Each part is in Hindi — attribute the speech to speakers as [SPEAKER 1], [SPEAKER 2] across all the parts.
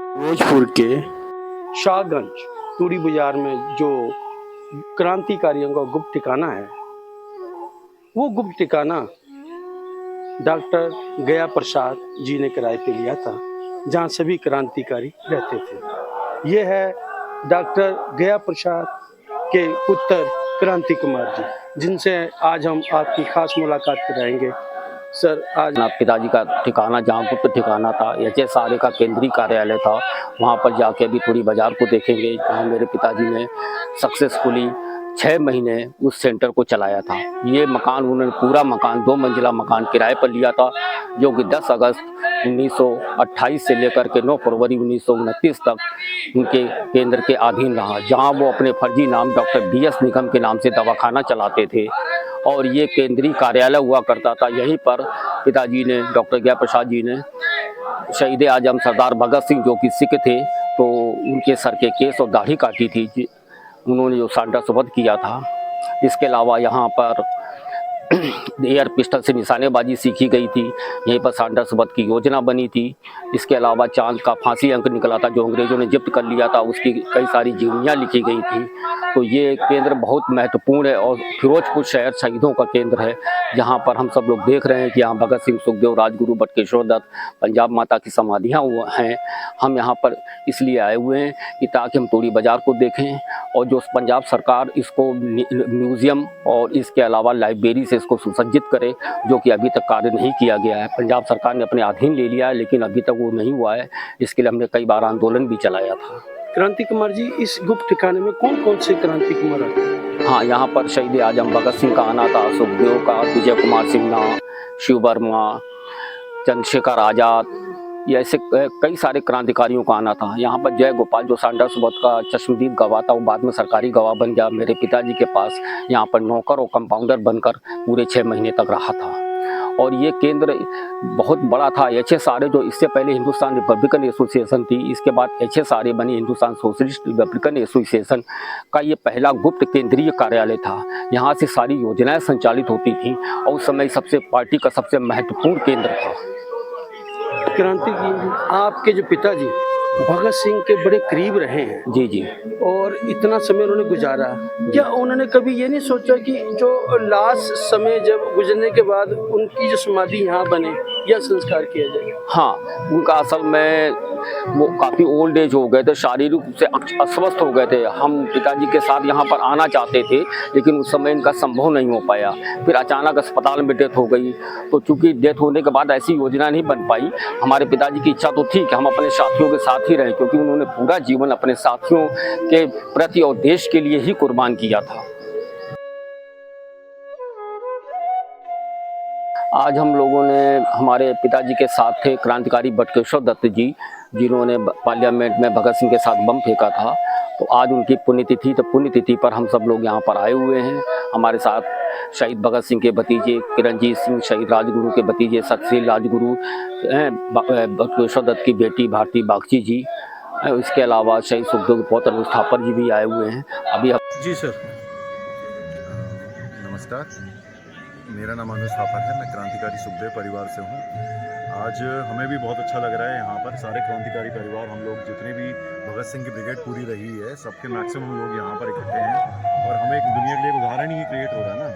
[SPEAKER 1] फिरोजपुर के शाहगंज तूड़ी बाजार में जो क्रांतिकारियों का गुप्त ठिकाना है, वो गुप्त ठिकाना डॉक्टर गया प्रसाद जी ने किराए पे लिया था, जहाँ सभी क्रांतिकारी रहते थे। ये है डॉक्टर गया प्रसाद के पुत्र क्रांति कुमार जी, जिनसे आज हम आपकी खास मुलाकात कराएंगे। सर, आज
[SPEAKER 2] पिताजी का ठिकाना जहाँ गुप्त ठिकाना था, ऐसे सारे का केंद्रीय कार्यालय था, वहाँ पर जाके अभी थोड़ी बाजार को देखेंगे, जहाँ मेरे पिताजी ने सक्सेसफुली 6 महीने उस सेंटर को चलाया था। ये मकान उन्होंने पूरा मकान 2 मंजिला मकान किराए पर लिया था, जो कि 10 अगस्त 1928 से लेकर के 9 फरवरी 1929 तक उनके केंद्र के अधीन रहा, जहाँ वो अपने फर्जी नाम डॉक्टर BS निगम के नाम से दवाखाना चलाते थे। और ये केंद्रीय कार्यालय हुआ करता था। यहीं पर पिताजी ने, डॉक्टर गया प्रसाद जी ने, शहीद आजम सरदार भगत सिंह जो कि सिख थे, तो उनके सर के केस और दाढ़ी काटी थी, उन्होंने जो सांडा सुबद किया था। इसके अलावा यहाँ पर एयर पिस्टल से निशानेबाजी सीखी गई थी, यहीं पर सांडा सुबद की योजना बनी थी। इसके अलावा चांद का फांसी अंक निकला था, जो अंग्रेजों ने जब्त कर लिया था, उसकी कई सारी जीवनियाँ लिखी गई थी। तो ये केंद्र बहुत महत्वपूर्ण है और फिरोजपुर शहर शहीदों का केंद्र है, जहाँ पर हम सब लोग देख रहे हैं कि यहाँ भगत सिंह, सुखदेव, राजगुरु, बटुकेश्वर दत्त, पंजाब माता की समाधियाँ हैं। हम यहाँ पर इसलिए आए हुए हैं कि ताकि हम तूड़ी बाजार को देखें, और जो पंजाब सरकार इसको म्यूज़ियम और इसके अलावा लाइब्रेरी से इसको सुसज्जित करे, जो कि अभी तक कार्य नहीं किया गया है। पंजाब सरकार ने अपने अधीन ले लिया है, लेकिन अभी तक वो नहीं हुआ है। इसके लिए हमने कई बार आंदोलन भी चलाया था।
[SPEAKER 1] क्रांति कुमार जी, इस गुप्त ठिकाने में कौन कौन से क्रांति कुमार आते हैं?
[SPEAKER 2] हाँ, यहाँ पर शहीद आजम भगत सिंह का आना था, सुखदेव का, विजय कुमार सिन्हा, शिव वर्मा, चंद्रशेखर आज़ाद, ये ऐसे कई सारे क्रांतिकारियों का आना था। यहाँ पर जय गोपाल जो सांडा सुबद का चश्मदीद गवाह था, वो बाद में सरकारी गवाह बन गया। मेरे पिताजी के पास यहाँ पर नौकर और कंपाउंडर बनकर पूरे 6 महीने तक रहा था। और ये केंद्र बहुत बड़ा था। HSRA जो इससे पहले हिंदुस्तान रिपब्लिकन एसोसिएशन थी, इसके बाद HSRA बनी, हिंदुस्तान सोशलिस्ट रिपब्लिकन एसोसिएशन का ये पहला गुप्त केंद्रीय कार्यालय था। यहाँ से सारी योजनाएं संचालित होती थी और उस समय सबसे पार्टी का सबसे महत्वपूर्ण केंद्र था।
[SPEAKER 1] क्रांति की आपके जो पिताजी भगत सिंह के बड़े करीब रहे हैं,
[SPEAKER 2] जी जी,
[SPEAKER 1] और इतना समय उन्होंने गुजारा, क्या उन्होंने कभी ये नहीं सोचा कि जो लास्ट समय जब गुजरने के बाद उनकी जो समाधि यहाँ बने या संस्कार किया जाए?
[SPEAKER 2] हाँ, उनका असल में वो काफ़ी ओल्ड एज हो गए थे, शारीरिक रूप से अस्वस्थ हो गए थे। हम पिताजी के साथ यहाँ पर आना चाहते थे, लेकिन उस समय इनका संभव नहीं हो पाया। फिर अचानक अस्पताल में डेथ हो गई, तो चूंकि डेथ होने के बाद ऐसी योजना नहीं बन पाई। हमारे पिताजी की इच्छा तो थी कि हम अपने साथियों के साथ ही रहें, क्योंकि उन्होंने पूरा जीवन अपने साथियों के प्रति और देश के लिए ही कुर्बान किया था। आज हम लोगों ने, हमारे पिताजी के साथ थे क्रांतिकारी बटुकेश्वर दत्त जी, जिन्होंने पार्लियामेंट में भगत सिंह के साथ बम फेंका था। तो आज उनकी पुण्यतिथि, तो पुण्यतिथि पर हम सब लोग यहाँ पर आए हुए हैं। हमारे साथ शहीद भगत सिंह के भतीजे किरणजीत सिंह, शहीद राजगुरु के भतीजे सतशील राजगुरु, बटुकेश्वर दत्त की बेटी भारती बागची जी, इसके अलावा शहीद सुखदेव के पौत्र मुस्थाफर जी भी आए हुए हैं। अभी
[SPEAKER 1] जी सर,
[SPEAKER 3] नमस्कार, मेरा नाम अनुज थापर है। मैं क्रांतिकारी सुखदेव परिवार से हूँ। आज हमें भी बहुत अच्छा लग रहा है। यहाँ पर सारे क्रांतिकारी परिवार, हम लोग जितने भी भगत सिंह की ब्रिगेड पूरी रही है, सबके मैक्सिमम लोग यहाँ पर इकट्ठे हैं। और हमें एक दुनिया के लिए एक उदाहरण ही क्रिएट हो रहा है ना,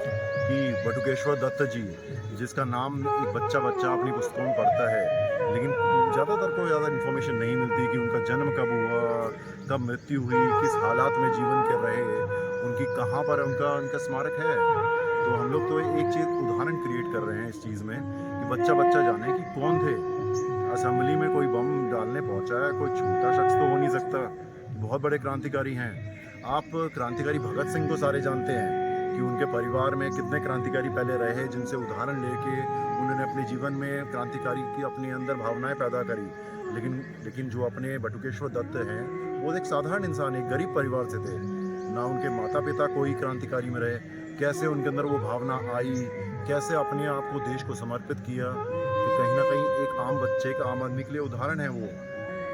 [SPEAKER 3] कि बटुकेश्वर दत्त जी, जिसका नाम एक बच्चा अपनी पुस्तकों में पढ़ता है, लेकिन ज़्यादातर को ज़्यादा इन्फॉर्मेशन नहीं मिलती कि उनका जन्म कब हुआ, कब मृत्यु हुई, किस हालात में जीवन कर रहे, उनकी कहाँ पर उनका स्मारक है। तो हम लोग तो एक चीज़ उदाहरण क्रिएट कर रहे हैं इस चीज़ में, कि बच्चा जाने कि कौन थे। असेंबली में कोई बम डालने पहुंचा है, कोई छोटा शख्स तो हो नहीं सकता, बहुत बड़े क्रांतिकारी हैं। आप क्रांतिकारी भगत सिंह को सारे जानते हैं कि उनके परिवार में कितने क्रांतिकारी पहले रहे, जिनसे उदाहरण लेके उन्होंने अपने जीवन में क्रांतिकारी की अपने अंदर भावनाएं पैदा करी। लेकिन जो अपने बटुकेश्वर दत्त हैं, वो एक साधारण इंसान, एक गरीब परिवार से थे ना। उनके माता पिता कोई क्रांतिकारी में रहे, कैसे उनके अंदर वो भावना आई, कैसे अपने आप को देश को समर्पित किया, कि कहीं ना कहीं एक आम बच्चे, एक आम आदमी के लिए उदाहरण है वो।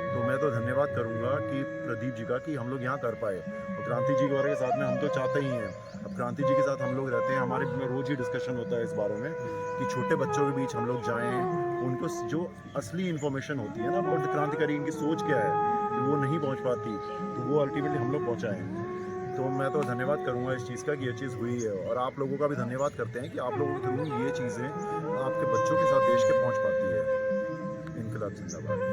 [SPEAKER 3] तो मैं तो धन्यवाद करूंगा कि प्रदीप जी का, कि हम लोग यहाँ कर पाए। और क्रांति जी के साथ में हम तो चाहते ही हैं, अब क्रांति जी के साथ हम लोग रहते हैं, हमारे में रोज़ ही डिस्कशन होता है इस बारे में कि छोटे बच्चों के बीच हम लोग जाएँ, उनको जो असली इन्फॉर्मेशन होती है ना, बहुत क्रांतिकारी इनकी सोच क्या है कि वो नहीं पहुंच पाती, तो वो अल्टीमेटली हम लोग पहुंचाएं। तो मैं तो धन्यवाद करूंगा इस चीज़ का कि ये चीज़ हुई है, और आप लोगों का भी धन्यवाद करते हैं कि आप लोगों के थ्रू ये चीज़ें आपके बच्चों के साथ देश के पहुंच पाती है। इनकलाब जिंदाबाद।